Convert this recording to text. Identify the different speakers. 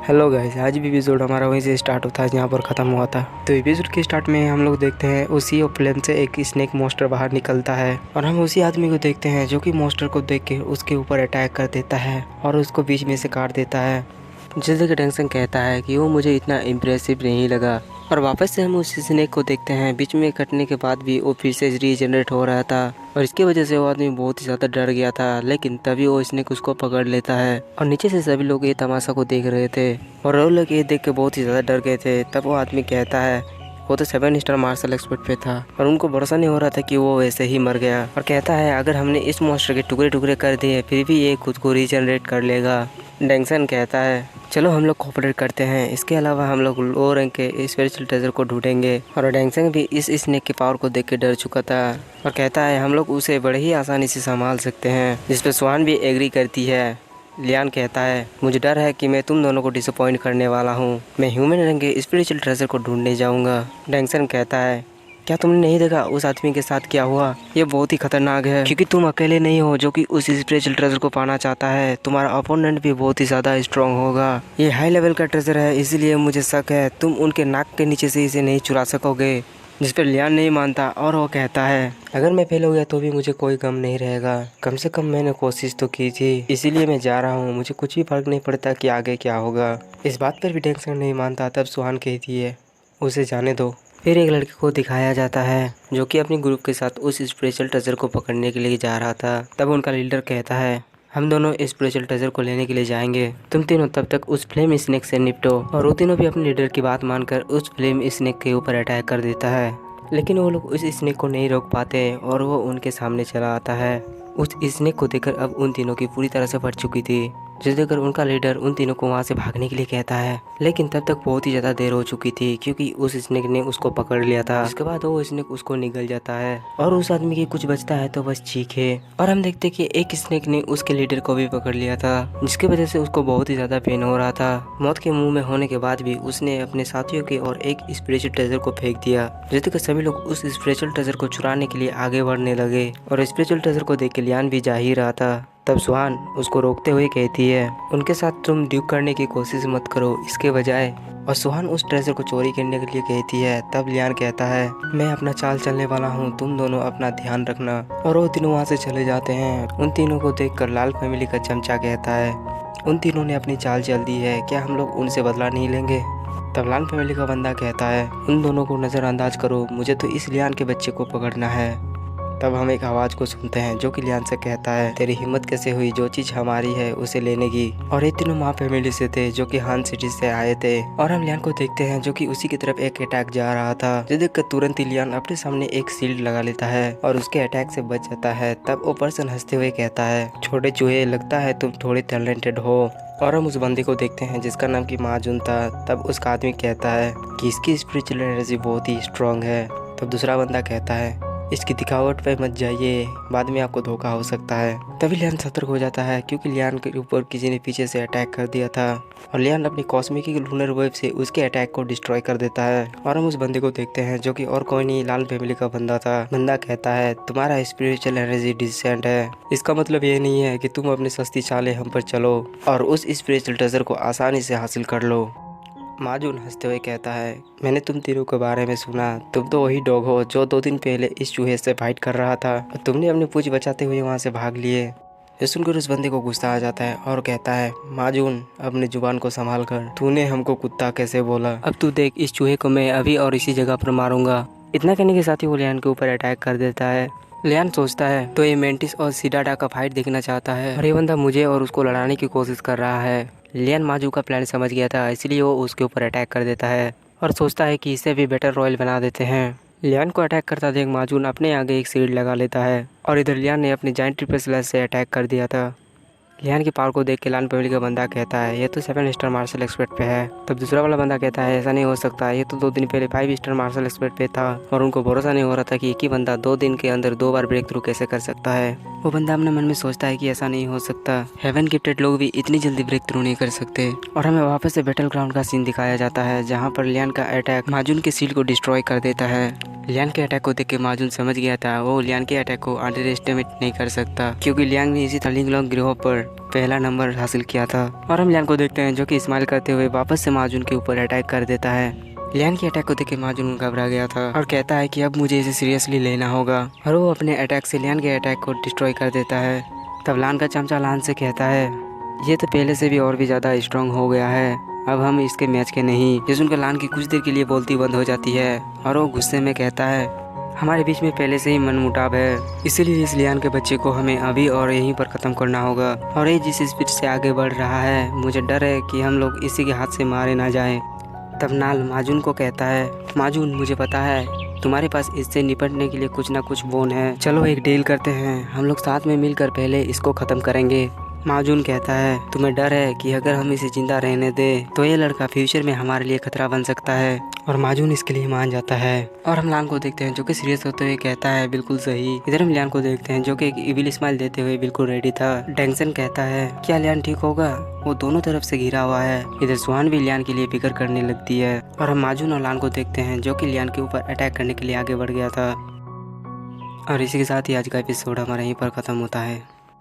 Speaker 1: Hello guys, आज भी episode हमारा वहीं से स्टार्ट होता है जहाँ पर ख़त्म हुआ था। तो एपिसोड के स्टार्ट में हम लोग देखते हैं उसी प्लेन से एक स्नेक मॉन्स्टर बाहर निकलता है और हम उसी आदमी को देखते हैं जो कि मॉन्स्टर को देख के उसके ऊपर अटैक कर देता है और उसको बीच में से काट देता है। जिससे कि टेंशन कहता है कि वो मुझे इतना इम्प्रेसिव नहीं लगा। और वापस से हम उस स्नेक को देखते हैं, बीच में कटने के बाद भी वो फिर से रीजनरेट हो रहा था और इसकी वजह से वो आदमी बहुत ही ज़्यादा डर गया था। लेकिन तभी वो स्नेक उसको पकड़ लेता है और नीचे से सभी लोग ये तमाशा को देख रहे थे और वो लोग ये देख के बहुत ही ज़्यादा डर गए थे। तब वो आदमी कहता है, वो तो 7 स्टार मार्शल एक्सपर्ट पे था और उनको भरोसा नहीं हो रहा था कि वो वैसे ही मर गया। और कहता है अगर हमने इस मॉन्स्टर के टुकड़े टुकड़े कर दिए फिर भी ये खुद को रीजनरेट कर लेगा। डेंगसन कहता है चलो हम लोग कोऑपरेट करते हैं, इसके अलावा हम लोग लो रैंक के स्पिरिचुअल ट्रेजर को ढूंढेंगे। और डेंगसन भी इस स्नेक की पावर को देख के डर चुका था और कहता है हम लोग उसे बड़े ही आसानी से संभाल सकते हैं, जिस पर स्वान भी एग्री करती है। लियान कहता है मुझे डर है कि मैं तुम दोनों को डिसअपॉइंट करने वाला हूँ, मैं ह्यूमन रंग के स्पिरिचुअल ट्रेजर को ढूंढने जाऊँगा। डेंगसन कहता है क्या तुमने नहीं देखा उस आदमी के साथ क्या हुआ? ये बहुत ही खतरनाक है क्योंकि तुम अकेले नहीं हो जो कि उस स्पिरिचुअल ट्रेजर को पाना चाहता है, तुम्हारा अपोनेंट भी बहुत ही ज़्यादा स्ट्रांग होगा। ये हाई लेवल का ट्रेजर है, इसलिए मुझे शक है तुम उनके नाक के नीचे से इसे नहीं चुरा सकोगे। जिस पर लियान नहीं मानता और वो कहता है अगर मैं फेल हो गया तो भी मुझे कोई गम नहीं रहेगा, कम से कम मैंने कोशिश तो की थी, इसीलिए मैं जा रहा हूँ, मुझे कुछ भी फर्क नहीं पड़ता कि आगे क्या होगा। इस बात पर भी डेंगसन नहीं मानता। तब सुहान कहती है उसे जाने दो। फिर एक लड़के को दिखाया जाता है जो कि अपने ग्रुप के साथ उस स्पिरिचुअल ट्रेजर को पकड़ने के लिए जा रहा था। तब उनका लीडर कहता है हम दोनों स्पिरिचुअल ट्रेजर को लेने के लिए जाएंगे, तुम तीनों तब तक उस फ्लेम स्नेक से निपटो। और वो तीनों भी अपने लीडर की बात मानकर उस फ्लेम स्नेक के ऊपर अटैक कर देता है। लेकिन वो लोग उस स्नेक को नहीं रोक पाते और वो उनके सामने चला आता है। उस स्नेक को देखकर अब उन तीनों की पूरी तरह से फट चुकी थी, जिसे देखकर उनका लीडर उन तीनों को वहां से भागने के लिए कहता है। लेकिन तब तक बहुत ही ज़्यादा देर हो चुकी थी क्योंकि उस स्नेक ने उसको पकड़ लिया था। इसके बाद वो स्नेक उसको निगल जाता है और उस आदमी की कुछ बचता है तो बस चीखे। और हम देखते कि एक स्नेक ने उसके लीडर को भी पकड़ लिया था, जिसकी वजह से उसको बहुत ही ज़्यादा पेन हो रहा था। मौत के मुंह में होने के बाद भी उसने अपने साथियों के और एक स्पिरिचुअल ट्रेजर को फेंक दिया, जिससे कि सभी लोग उस स्पिरिचुअल ट्रेजर को चुराने के लिए आगे बढ़ने लगे। और स्पिरिचुअल ट्रेजर को देख के लियान भी जा ही रहा था। तब सुहान उसको रोकते हुए कहती है उनके साथ तुम ड्यूक करने की कोशिश मत करो, इसके बजाय। और सुहान उस ट्रेजर को चोरी करने के लिए कहती है। तब लियान कहता है मैं अपना चाल चलने वाला हूँ, तुम दोनों अपना ध्यान रखना। और वो तीनों वहाँ से चले जाते हैं। उन तीनों को देखकर लाल फैमिली का चमचा कहता है उन तीनों ने अपनी चाल चल दी है, क्या हम लोग उनसे बदला नहीं लेंगे? तब लाल फैमिली का बंदा कहता है उन दोनों को नज़रअंदाज करो, मुझे तो इस लियान के बच्चे को पकड़ना है। तब हम एक आवाज़ को सुनते हैं जो कि लियान से कहता है तेरी हिम्मत कैसे हुई जो चीज़ हमारी है उसे लेने की? और ये तीनों माँ फैमिली से थे जो कि हान सिटी से आए थे। और हम लियान को देखते हैं जो कि उसी की तरफ एक अटैक जा रहा था, जो देखकर तुरंत ही लियान अपने सामने एक शील्ड लगा लेता है और उसके अटैक से बच जाता है। तब वो पर्सन हंसते हुए कहता है छोटे चूहे, लगता है तुम थोड़े टैलेंटेड हो। और हम उस बंदे को देखते हैं जिसका नाम की माजून था। तब उसका आदमी कहता है कि इसकी स्पिरिचुअल एनर्जी बहुत ही स्ट्रांग है। तब दूसरा बंदा कहता है इसकी दिखावट पे मत जाइए, बाद में आपको धोखा हो सकता है। तभी लियान सतर्क हो जाता है क्योंकि लियान के ऊपर किसी ने पीछे से अटैक कर दिया था और लियान अपनी कॉस्मिक लूनर वेब से उसके अटैक को डिस्ट्रॉय कर देता है। और हम उस बंदे को देखते हैं जो कि और कोई नहीं लाल फैमिली का बंदा था। बंदा कहता है तुम्हारा स्पिरिचुअल एनर्जी डिसेंट है, इसका मतलब ये नहीं है कि तुम अपनी सस्ती चालें हम पर चलो और उस स्पिरिचुअल ट्रेजर को आसानी से हासिल कर लो। माजून हंसते हुए कहता है मैंने तुम तीनों के बारे में सुना, तुम तो वही डॉग हो जो 2 दिन पहले इस चूहे से फाइट कर रहा था और तुमने अपनी पूंछ बचाते हुए वहां से भाग लिए। ये सुनकर उस बंदे को गुस्सा आ जाता है और कहता है माजून अपनी जुबान को संभाल कर, तूने हमको कुत्ता कैसे बोला? अब तू देख, इस चूहे को मैं अभी और इसी जगह पर मारूंगा। इतना कहने के साथ ही वो लियान के ऊपर अटैक कर देता है। लियान सोचता है तो ये मेंटिस और सिडाटा का फाइट देखना चाहता है और ये बंदा मुझे और उसको लड़ाने की कोशिश कर रहा है। लियान माजू का प्लान समझ गया था, इसलिए वो उसके ऊपर अटैक कर देता है और सोचता है कि इसे भी बेटर रॉयल बना देते हैं। लियान को अटैक करता देख माजून अपने आगे एक सीड लगा लेता है और इधर लियान ने अपनी जाइंट ट्रिपल स्लैश से अटैक कर दिया था। लियान की पावर को देख के लाल फैमिली का बंदा कहता है ये तो 7 स्टार मार्शल एक्सपर्ट पे है। तब दूसरा वाला बंदा कहता है ऐसा नहीं हो सकता, ये तो 2 दिन पहले 5 स्टार मार्शल एक्सपर्ट पे था। और उनको भरोसा नहीं हो रहा था कि एक ही बंदा 2 दिन के अंदर 2 बार ब्रेक थ्रू कैसे कर सकता है। वो बंदा अपने मन में सोचता है कि ऐसा नहीं हो सकता, हेवन गिफ्टेड लोग भी इतनी जल्दी ब्रेक थ्रू नहीं कर सकते। और हमें वापस से बैटल ग्राउंड का सीन दिखाया जाता है जहाँ पर लियान का अटैक माजून के शील्ड को डिस्ट्रॉय कर देता है। लियान के अटैक को देख के माजून समझ गया था वो लियान के अटैक को अंडर एस्टिमेट नहीं कर सकता, क्योंकि लियान ने इसी तरह लिंगलोंग गिरोह पर पहला नंबर हासिल किया था। और हम लियान को देखते हैं जो कि स्माइल करते हुए वापस से माजून के ऊपर अटैक कर देता है। लियान के अटैक को देख के माजून घबरा गया था और कहता है कि अब मुझे इसे सीरियसली लेना होगा, और वो अपने अटैक से लियान के अटैक को डिस्ट्रॉय कर देता है। तब लान का चमचा लान से कहता है ये तो पहले से भी और भी ज़्यादा स्ट्रांग हो गया है, अब हम इसके मैच के नहीं। ये सुनकर लान की कुछ देर के लिए बोलती बंद हो जाती है और वो गुस्से में कहता है हमारे बीच में पहले से ही मनमुटाव है, इसीलिए इस लियान के बच्चे को हमें अभी और यहीं पर ख़त्म करना होगा। और ये जिस स्पीड से आगे बढ़ रहा है मुझे डर है कि हम लोग इसी के हाथ से मारे ना जाएं। तब नाल माजून को कहता है माजून मुझे पता है तुम्हारे पास इससे निपटने के लिए कुछ ना कुछ बोन है, चलो एक डील करते हैं, हम लोग साथ में मिलकर पहले इसको ख़त्म करेंगे। माजून कहता है तुम्हें डर है कि अगर हम इसे जिंदा रहने दें तो ये लड़का फ्यूचर में हमारे लिए खतरा बन सकता है, और माजून इसके लिए मान जाता है। और हम लान को देखते हैं जो कि सीरियस होते हुए कहता है बिल्कुल सही। इधर हम लियान को देखते हैं जो कि एक इविल स्माइल देते हुए बिल्कुल रेडी था। डेंगसन कहता है क्या लियान ठीक होगा, वो दोनों तरफ से घिरा हुआ है। इधर सुहान भी लियान के लिए फिक्र करने लगती है। और हम माजून और लान को देखते हैं जो कि लियान के ऊपर अटैक करने के लिए आगे बढ़ गया था। और इसी के साथ ही आज का एपिसोड हमारा यहीं पर ख़त्म होता है।